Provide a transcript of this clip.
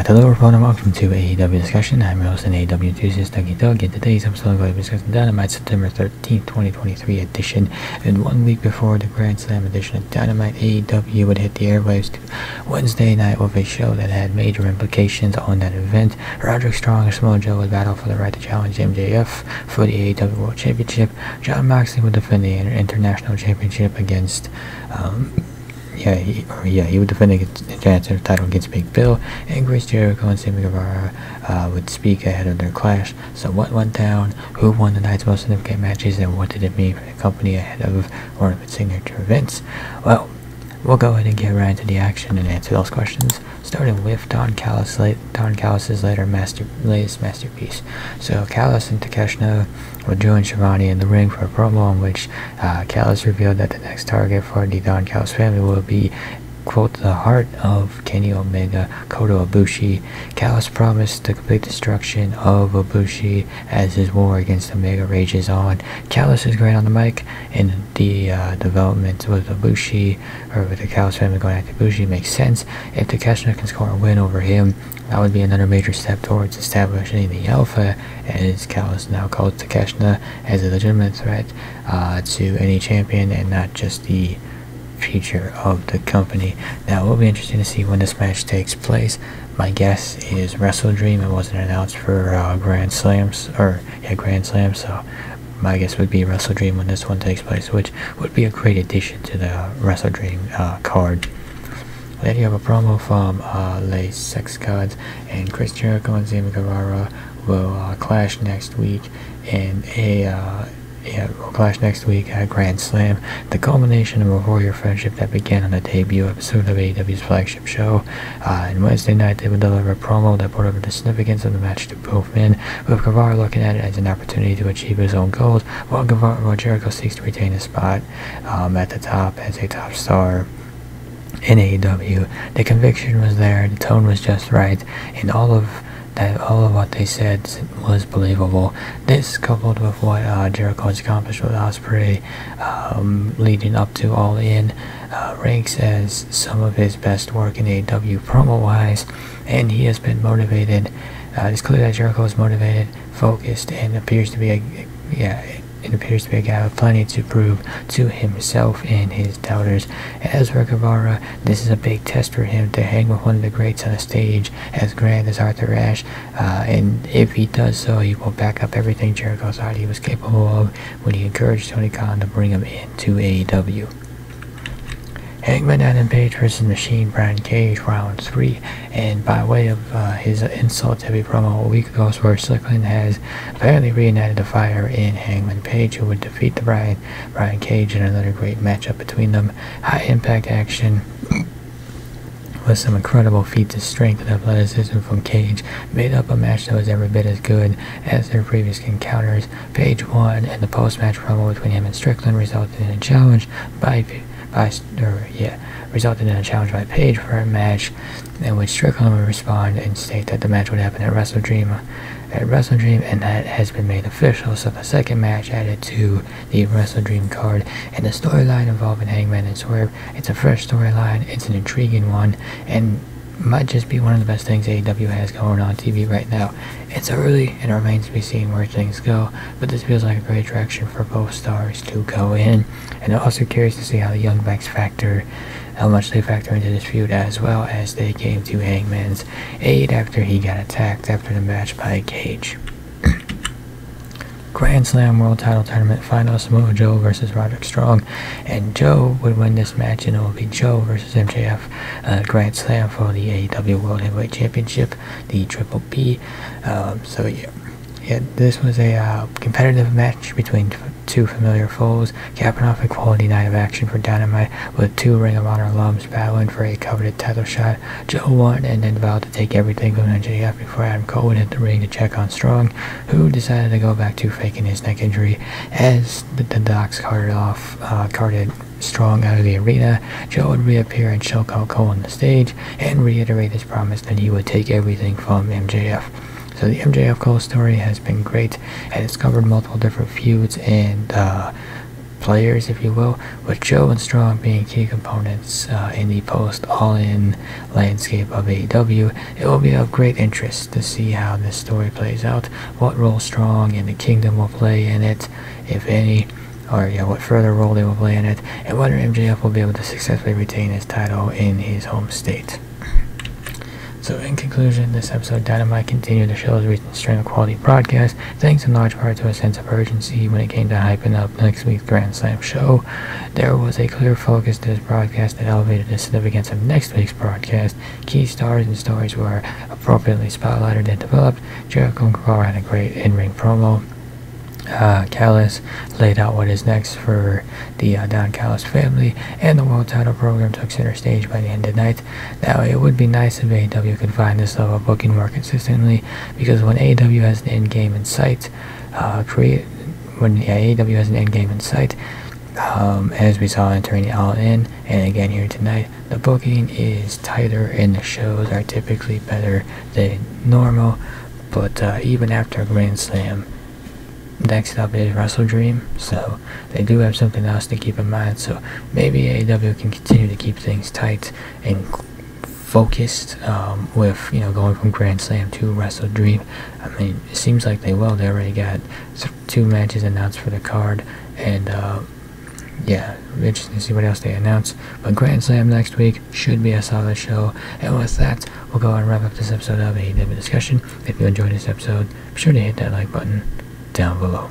Hello everyone and welcome to AEW Discussion. I'm your host in AEW Enthusiast Doug. In today's episode, I'm going to be discussing Dynamite September 13th, 2023 edition. And 1 week before the Grand Slam edition of Dynamite, AEW would hit the airwaves Wednesday night with a show that had major implications on that event. Roderick Strong and Samoa Joe would battle for the right to challenge MJF for the AEW World Championship. John Moxley would defend the International Championship against he would defend the International title against Big Bill, and Chris Jericho and Sammy Guevara would speak ahead of their clash. So what went down, who won the night's most significant matches, and what did it mean for the company ahead of one of its signature events? Well, we'll go ahead and get right into the action and answer those questions, starting with Don Callis' latest masterpiece. So Callis and Takashna would join Shivani in the ring for a promo in which Callis revealed that the next target for the Don Callis family will be, quote, the heart of Kenny Omega, Kota Ibushi. Callis promised the complete destruction of Ibushi as his war against Omega rages on. Callis is great on the mic, and the development with Ibushi, or with the Callis family going after Ibushi, makes sense. If Takashna can score a win over him, that would be another major step towards establishing the Alpha, as Callis now calls Takashna as a legitimate threat to any champion and not just the future of the company. Now, it will be interesting to see when this match takes place. My guess is Wrestle Dream. It wasn't announced for Grand Slams, so my guess would be Wrestle Dream when this one takes place, which would be a great addition to the Wrestle Dream card. Then you have a promo from Les Sex Gods, and Chris Jericho and Sammy Guevara will clash next week at Grand Slam, the culmination of a warrior friendship that began on the debut episode of AEW's flagship show. And Wednesday night, they would deliver a promo that brought over the significance of the match to both men, with Guevara looking at it as an opportunity to achieve his own goals, while Jericho seeks to retain his spot at the top as a top star in AEW. The conviction was there, the tone was just right, and all of what they said was believable. This, coupled with what Jericho has accomplished with Ospreay leading up to All In, ranks as some of his best work in AEW promo-wise, and he has been motivated. It's clear that Jericho is motivated, focused, and appears to be a guy with plenty to prove to himself and his doubters. As for Guevara, this is a big test for him to hang with one of the greats on a stage as grand as Arthur Ashe, and if he does so, he will back up everything Jericho thought he was capable of when he encouraged Tony Khan to bring him into AEW. Hangman Adam Page versus Machine Brian Cage, round 3, and by way of his insult-heavy promo a week ago, Swerve Strickland has apparently reignited the fire in Hangman Page, who would defeat the Brian Cage in another great matchup between them. High-impact action with some incredible feats of strength and athleticism from Cage made up a match that was every bit as good as their previous encounters. Page won, and the post-match promo between him and Strickland resulted in a challenge by Page for a match in which Strickland would respond and state that the match would happen at Wrestle Dream, and that has been made official. So the second match added to the Wrestle Dream card, and the storyline involving Hangman and Swerve, it's a fresh storyline, it's an intriguing one, and might just be one of the best things AEW has going on TV right now. It's early, and it remains to be seen where things go, but this feels like a great direction for both stars to go in, and I'm also curious to see how the Young Bucks how much they factor into this feud, as well as they came to Hangman's aid after he got attacked after the match by Cage. Grand Slam World Title Tournament Final, Samoa Joe versus Roderick Strong, and Joe would win this match, and it will be Joe versus MJF, Grand Slam for the AEW World Heavyweight Championship, the Triple B. This was a competitive match between two familiar foes, capping off a quality night of action for Dynamite, with two Ring of Honor alums battling for a coveted title shot. Joe won and then vowed to take everything from MJF before Adam Cole would hit the ring to check on Strong, who decided to go back to faking his neck injury. As the Docs carted Strong out of the arena, Joe would reappear and choke out Cole on the stage and reiterate his promise that he would take everything from MJF. So the MJF Cole story has been great, and it's covered multiple different feuds and players, if you will, with Joe and Strong being key components in the post-all-in landscape of AEW. It will be of great interest to see how this story plays out, what role Strong and the Kingdom will play in it, if any, or what further role they will play in it, and whether MJF will be able to successfully retain his title in his home state. So in conclusion, this episode of Dynamite continued the show's recent string of quality broadcasts, thanks in large part to a sense of urgency when it came to hyping up next week's Grand Slam show. There was a clear focus to this broadcast that elevated the significance of next week's broadcast. Key stars and stories were appropriately spotlighted and developed. Jericho and Gargano had a great in-ring promo. Callis laid out what is next for the Don Callis family, and the world title program took center stage by the end of the night. Now, it would be nice if AEW could find this level of booking more consistently, because when AEW has an end game in sight, as we saw entering the All-In, and again here tonight, the booking is tighter and the shows are typically better than normal. But even after a Grand Slam, next up is Wrestle Dream, so they do have something else to keep in mind. So maybe AEW can continue to keep things tight and focused with going from Grand Slam to Wrestle Dream. I mean, it seems like they will. They already got 2 matches announced for the card, and interesting to see what else they announce. But Grand Slam next week should be a solid show. And with that, we'll go and wrap up this episode of AEW Discussion. If you enjoyed this episode, be sure to hit that like button down below.